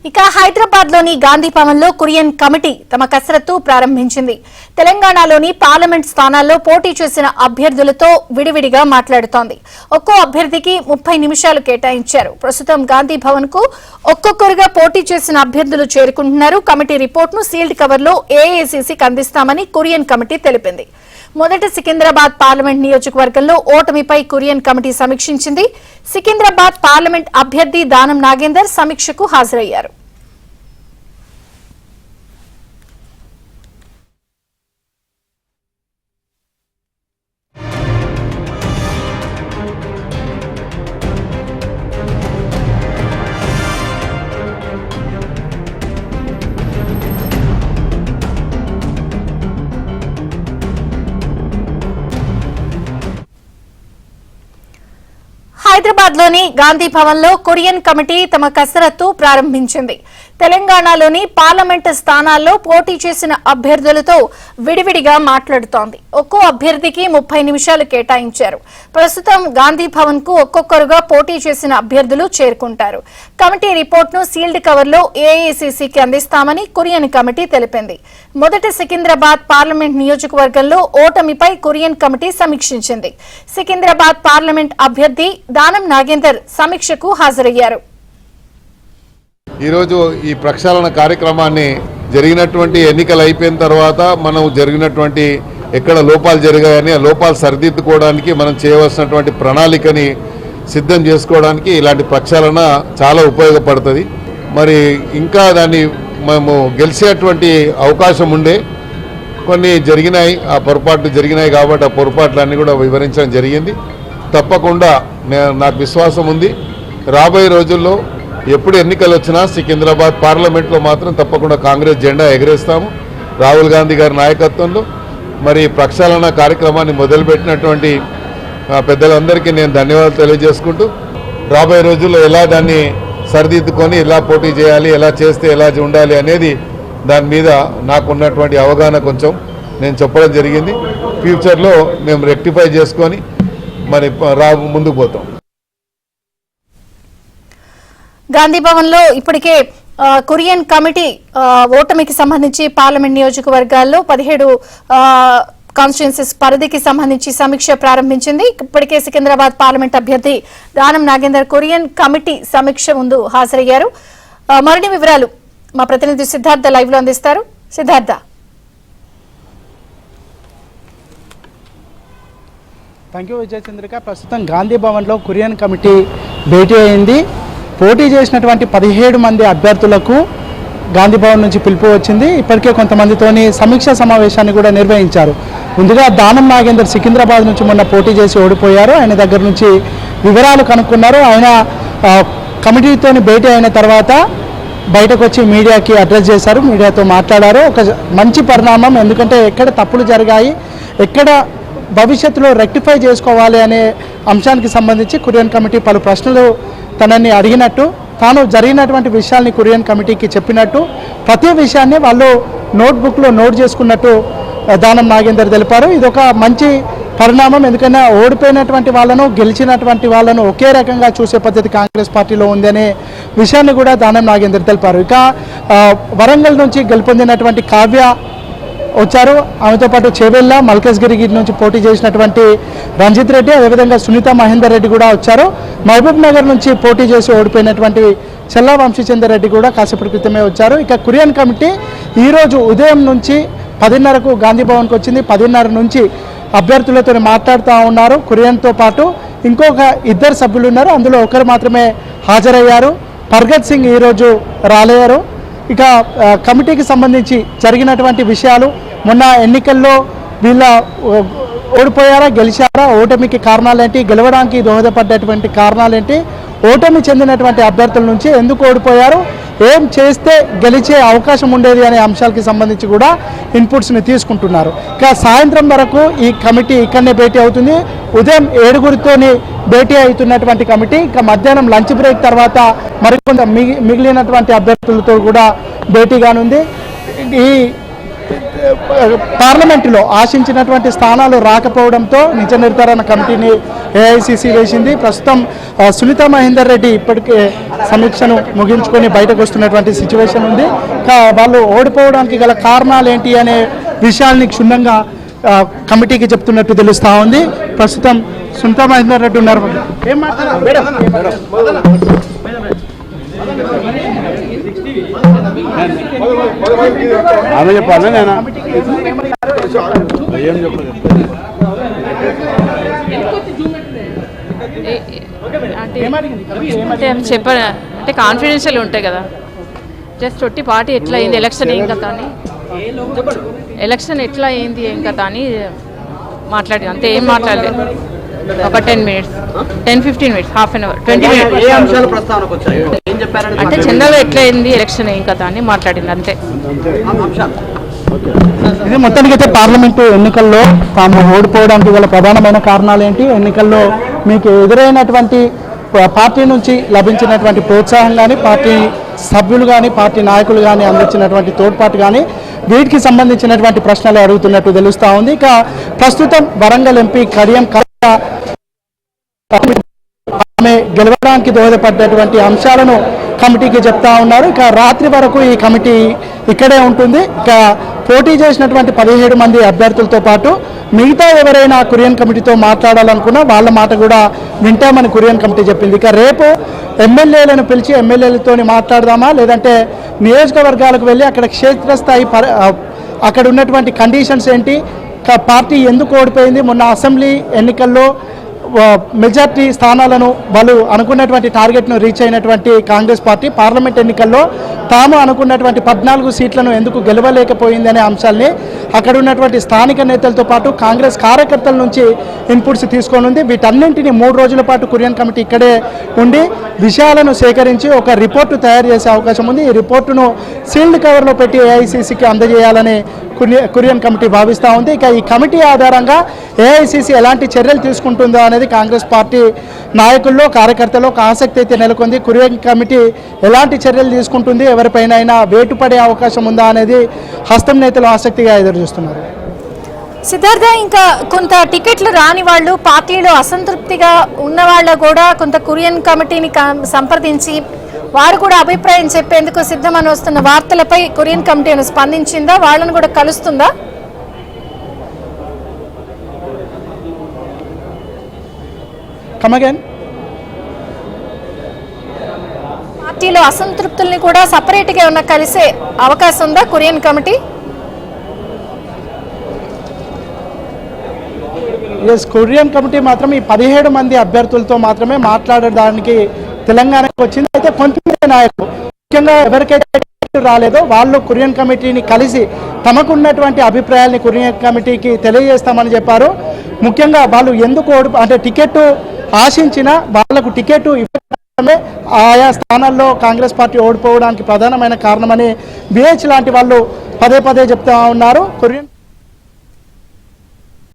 ఇక హైదరాబాద్ లోని గాంధీ భవన్ లో కురియన్ కమిటీ తమ కసరత్తు ప్రారంభించింది. తెలంగాణలోని పార్లమెంట్ స్థానాల్లో పోటీ చేసిన అభ్యర్థులతో విడివిడిగా మాట్లాడుతోంది. ఒక్కో అభ్యర్థికి 30 నిమిషాలు కేటాయించారు. ప్రస్తుతం గాంధీ భవన్ కు ఒక్కొక్కరుగా పోటీ చేసిన అభ్యర్థులు చేరుకుంటున్నారు. కమిటీ రిపోర్ట్ ను సీల్డ్ కవర్ లో ఏఐసిసికి అందిస్తామని కురియన్ కమిటీ తెలిపింది. మొదట సికింద్రాబాద్ పార్లమెంట్ నియోజకవర్గంలో ఓటమిపై కురియన్ కమిటీ సమీక్షించింది. సికింద్రాబాద్ పార్లమెంట్ అభ్యర్థి దానం నాగేందర్ సమీక్షకు హాజరయ్యారు. హైదరాబాద్ లోని గాంధీ భవన్ లో కురియన్ కమిటీ తమ కసరత్తు ప్రారంభించింది. తెలంగాణలోని పార్లమెంట్ స్థానాల్లో పోటీ చేసిన అభ్యర్థులతో విడివిడిగా మాట్లాడుతోంది. ఒక్కో అభ్యర్థికి 30 నిమిషాలు కేటాయించారు. ప్రస్తుతం గాంధీ భవన్ కు ఒక్కొక్కరుగా పోటీ చేసిన అభ్యర్థులు చేరుకుంటారు. కమిటీ రిపోర్ట్ ను సీల్డ్ కవర్ లో ఏఐసిసికి అందిస్తామని కురియన్ కమిటీ తెలిపింది. మొదట సికింద్రాబాద్ పార్లమెంట్ నియోజకవర్గంలో ఓటమిపై కురియన్ కమిటీ సమీక్షించింది. సికింద్రాబాద్ పార్లమెంట్ అభ్యర్థి దానం నాగేందర్ సమీక్షకు హాజరయ్యారు. ఈరోజు ఈ ప్రక్షాళన కార్యక్రమాన్ని జరిగినటువంటి ఎన్నికలు అయిపోయిన తర్వాత మనం జరిగినటువంటి ఎక్కడ లోపాలు జరిగాయని ఆ లోపాలు సరిదిద్దుకోవడానికి మనం చేయవలసినటువంటి ప్రణాళికని సిద్ధం చేసుకోవడానికి ఇలాంటి ప్రక్షాళన చాలా ఉపయోగపడుతుంది. మరి ఇంకా దాన్ని మేము గెలిచేటువంటి అవకాశం ఉండే కొన్ని జరిగినాయి, ఆ పొరపాట్లు జరిగినాయి కాబట్టి ఆ పొరపాట్లన్నీ కూడా వివరించడం జరిగింది. తప్పకుండా నాకు విశ్వాసం ఉంది, రాబోయే రోజుల్లో ఎప్పుడు ఎన్నికలు వచ్చినా సికింద్రాబాద్ పార్లమెంట్లో మాత్రం తప్పకుండా కాంగ్రెస్ జెండా ఎగరేస్తాము. రాహుల్ గాంధీ గారి నాయకత్వంలో మరి ప్రక్షాళన కార్యక్రమాన్ని మొదలుపెట్టినటువంటి పెద్దలందరికీ నేను ధన్యవాదాలు తెలియజేసుకుంటూ రాబోయే రోజుల్లో ఎలా దాన్ని సరిదిద్దుకొని ఎలా పోటీ చేయాలి, ఎలా చేస్తే ఎలా ఉండాలి అనేది దాని మీద నాకున్నటువంటి అవగాహన కొంచెం నేను చెప్పడం జరిగింది. ఫ్యూచర్లో మేము రెక్టిఫై చేసుకొని మరి ముందుకు పోతాం. గాంధీ భవన్ లో ఇప్పటికే కురియన్ కమిటీ ఓటమికి సంబంధించి పార్లమెంట్ నియోజకవర్గాల్లో 17 కాన్స్టిట్యుయెన్సీస్ పరిధికి సంబంధించి సమీక్ష ప్రారంభించింది. ఇప్పటికే సికింద్రాబాద్ పార్లమెంట్ అభ్యర్థి దానం నాగేందర్ కురియన్ కమిటీ సమీక్ష ముందు హాజరయ్యారు. మరిన్ని వివరాలు మా ప్రతినిధి సిద్ధార్థ లైవ్ లో అందిస్తారు. సిద్ధార్థ. థ్యాంక్ యూ విజయ చంద్రిక. ప్రస్తుతం గాంధీ భవన్ లో కురియన్ కమిటీ భేటీ అయింది. పోటీ చేసినటువంటి 17 మంది అభ్యర్థులకు గాంధీ భవన్ నుంచి పిలుపు వచ్చింది. ఇప్పటికే కొంతమందితోని సమీక్షా సమావేశాన్ని కూడా నిర్వహించారు. ముందుగా దానం నాగేందర్ సికింద్రాబాద్ నుంచి మొన్న పోటీ చేసి ఓడిపోయారు. ఆయన దగ్గర నుంచి వివరాలు కనుక్కున్నారు. ఆయన కమిటీతోని భేటీ అయిన తర్వాత బయటకు వచ్చి మీడియాకి అడ్రస్ చేశారు, మీడియాతో మాట్లాడారు. ఒక మంచి పరిణామం, ఎందుకంటే ఎక్కడ తప్పులు జరిగాయి, ఎక్కడ భవిష్యత్తులో రెక్టిఫై చేసుకోవాలి అనే అంశానికి సంబంధించి కురియన్ కమిటీ పలు ప్రశ్నలు తనని అడిగినట్టు, తాను జరిగినటువంటి విషయాల్ని కురియన్ కమిటీకి చెప్పినట్టు, ప్రతి విషయాన్ని వాళ్ళు నోట్బుక్లో నోట్ చేసుకున్నట్టు దానం నాగేందర్ తెలిపారు. ఇదొక మంచి పరిణామం, ఎందుకంటే ఓడిపోయినటువంటి వాళ్ళను గెలిచినటువంటి వాళ్ళను ఒకే రకంగా చూసే పద్ధతి కాంగ్రెస్ పార్టీలో ఉందనే విషయాన్ని కూడా దానం నాగేందర్ తెలిపారు. ఇక వరంగల్ నుంచి గెలుపొందినటువంటి కావ్య వచ్చారు. ఆమెతో పాటు చేవెళ్ళ, మల్కజ్గిరి నుంచి పోటీ చేసినటువంటి రంజిత్ రెడ్డి, అదేవిధంగా సునీత మహేందర్ రెడ్డి కూడా వచ్చారు. మహబూబ్ నగర్ నుంచి పోటీ చేసి ఓడిపోయినటువంటి చెల్లా వంశీచందర్ రెడ్డి కూడా కాసేపటి క్రితమే వచ్చారు. ఇక కురియన్ కమిటీ ఈరోజు ఉదయం నుంచి 10:30కు గాంధీ భవన్కి వచ్చింది. 10:30 నుంచి అభ్యర్థులతో మాట్లాడుతూ ఉన్నారు. కురియన్తో పాటు ఇంకొక 2 సభ్యులు ఉన్నారు, అందులో ఒకరు మాత్రమే హాజరయ్యారు. పర్గత్ సింగ్ ఈరోజు రాలేరు. ఇక కమిటీకి సంబంధించి జరిగినటువంటి విషయాలు, మొన్న ఎన్నికల్లో వీళ్ళ ఓడిపోయారా, గెలిచారా, ఓటమికి కారణాలేంటి, గెలవడానికి దోహదపడ్డటువంటి కారణాలేంటి, ఓటమి చెందినటువంటి అభ్యర్థుల నుంచి ఎందుకు ఓడిపోయారు, ఏం చేస్తే గెలిచే అవకాశం ఉండేది అనే అంశాలకి సంబంధించి కూడా ఇన్పుట్స్ని తీసుకుంటున్నారు. ఇక సాయంత్రం వరకు ఈ కమిటీ ఇక్కడనే భేటీ అవుతుంది. ఉదయం 7 భేటీ అవుతున్నటువంటి కమిటీ ఇక మధ్యాహ్నం లంచ్ బ్రేక్ తర్వాత మరికొంత మిగిలినటువంటి అభ్యర్థులతో కూడా భేటీ కానుంది. ఈ పార్లమెంటులో ఆశించినటువంటి స్థానాలు రాకపోవడంతో నిజ నిర్ధారణ కమిటీని ఏఐసిసి వేసింది. ప్రస్తుతం సునీతా మహేందర్ రెడ్డి ఇప్పటికే సమీక్షను ముగించుకొని బయటకు వస్తున్నటువంటి సిచ్యువేషన్ ఉంది. వాళ్ళు ఓడిపోవడానికి గల కారణాలు ఏంటి అనే విషయాల్ని క్షుణ్ణంగా కమిటీకి చెప్తున్నట్టు తెలుస్తూ ఉంది. ప్రస్తుతం సునీతా మహేందర్ రెడ్డి ఉన్నారు. ఏం ఆమె చెప్పాలి నేను ఏం చెప్పాను అంటే కాన్ఫిడెన్షియల్ ఉంటాయి కదా. జస్ట్ ఒట్టి పార్టీ ఎట్లా అయింది, ఎలక్షన్ ఏం కదా అని, ఎలక్షన్ ఎట్లా అయింది ఏం కదా అని మాట్లాడి అంతే, ఏం మాట్లాడలేదు. ఒక 10 minutes 10-15 minutes half an hour 20 minutes అంటే జనరల్గా ఎట్లా అయింది ఎలక్షన్ ఏం కదా అని మాట్లాడింది అంతే. ఇది మొత్తానికైతే పార్లమెంటు ఎన్నికల్లో తాము ఓడిపోవడానికి గల ప్రధానమైన కారణాలు ఏంటి, ఎన్నికల్లో మీకు ఎదురైనటువంటి పార్టీ నుంచి లభించినటువంటి ప్రోత్సాహం కానీ, పార్టీ సభ్యులు కానీ, పార్టీ నాయకులు కానీ అందించినటువంటి తోడ్పాటు కానీ, వీటికి సంబంధించినటువంటి ప్రశ్నలు అడుగుతున్నట్టు తెలుస్తూ ఉంది. ఇక ప్రస్తుతం వరంగల్ ఎంపీ కడియం ఆమె గెలవడానికి దోహదపడ్డటువంటి అంశాలను కమిటీకి చెప్తా ఉన్నారు. ఇక రాత్రి వరకు ఈ కమిటీ ఇక్కడే ఉంటుంది. ఇక పోటీ చేసినటువంటి 17 మంది అభ్యర్థులతో పాటు మిగతా ఎవరైనా కురియన్ కమిటీతో మాట్లాడాలనుకున్నా వాళ్ళ మాట కూడా వింటామని కురియన్ కమిటీ చెప్పింది. ఇక రేపు ఎమ్మెల్యేలను పిలిచి ఎమ్మెల్యేలతో మాట్లాడదామా, లేదంటే నియోజకవర్గాలకు వెళ్ళి అక్కడ క్షేత్రస్థాయి అక్కడ ఉన్నటువంటి కండిషన్స్ ఏంటి, పార్టీ ఎందుకు ఓడిపోయింది, మొన్న అసెంబ్లీ ఎన్నికల్లో మెజార్టీ స్థానాలను వాళ్ళు అనుకున్నటువంటి టార్గెట్ను రీచ్ అయినటువంటి కాంగ్రెస్ పార్టీ పార్లమెంట్ ఎన్నికల్లో తాము అనుకున్నటువంటి 14 సీట్లను ఎందుకు గెలవలేకపోయింది అనే అంశాల్ని అక్కడ ఉన్నటువంటి స్థానిక నేతలతో పాటు కాంగ్రెస్ కార్యకర్తల నుంచి ఇన్పుట్స్ తీసుకొని ఉంది. వీటన్నింటినీ 3 రోజుల పాటు కురియన్ కమిటీ ఇక్కడే ఉండి విషయాలను సేకరించి ఒక రిపోర్టు తయారు చేసే అవకాశం ఉంది. ఈ రిపోర్టును సీల్డ్ కవర్లో పెట్టి ఏఐసిసికి అందజేయాలని కురియన్ కమిటీ భావిస్తూ ఉంది. ఇక ఈ కమిటీ ఆధారంగా ఏఐసిసి ఎలాంటి చర్యలు తీసుకుంటుందో అనేది కాంగ్రెస్ పార్టీ నాయకుల్లో కార్యకర్తల్లో ఒక ఆసక్తి అయితే నెలకొంది. కురియన్ కమిటీ ఎలాంటి చర్యలు తీసుకుంటుంది, ఎవరిపైన అయినా వేటు పడే అవకాశం ఉందా అనేది హస్తం నేతలు ఆసక్తిగా ఎదురుచూస్తున్నారు. సిద్ధార్థ, ఇంకా కొంత టికెట్లు రాని వాళ్ళు, పార్టీలో అసంతృప్తిగా ఉన్న వాళ్ళు కూడా కొంత కురియన్ కమిటీని సంప్రదించి వారు కూడా అభిప్రాయం చెప్పేందుకు సిద్ధమని వస్తున్న వార్తలపై కురియన్ కమిటీ స్పందించిందా, వాళ్ళను కూడా కలుస్తుందా? పార్టీలో అసంతృప్తుల్ని కూడా సపరేట్గా ఏమన్నా కలిసే అవకాశం ఉందా కురియన్ కమిటీ? కురియన్ కమిటీ మాత్రం ఈ 17 మంది అభ్యర్థులతో మాత్రమే మాట్లాడడానికి తెలంగాణకు వచ్చింది. అయితే కొంతమంది నాయకులు ముఖ్యంగా ఎవరికైతే రాలేదో వాళ్ళు కురియన్ కమిటీని కలిసి తమకున్నటువంటి అభిప్రాయాల్ని కురియన్ కమిటీకి తెలియజేస్తామని చెప్పారు. ముఖ్యంగా వాళ్ళు ఎందుకు అంటే టికెట్ ఆశించినా వాళ్లకు టికెట్ ఇవ్వడమే ఆయా స్థానాల్లో కాంగ్రెస్ పార్టీ ఓడిపోవడానికి ప్రధానమైన కారణమని బిహెచ్ లాంటి వాళ్ళు పదే చెప్తా ఉన్నారు. కురియన్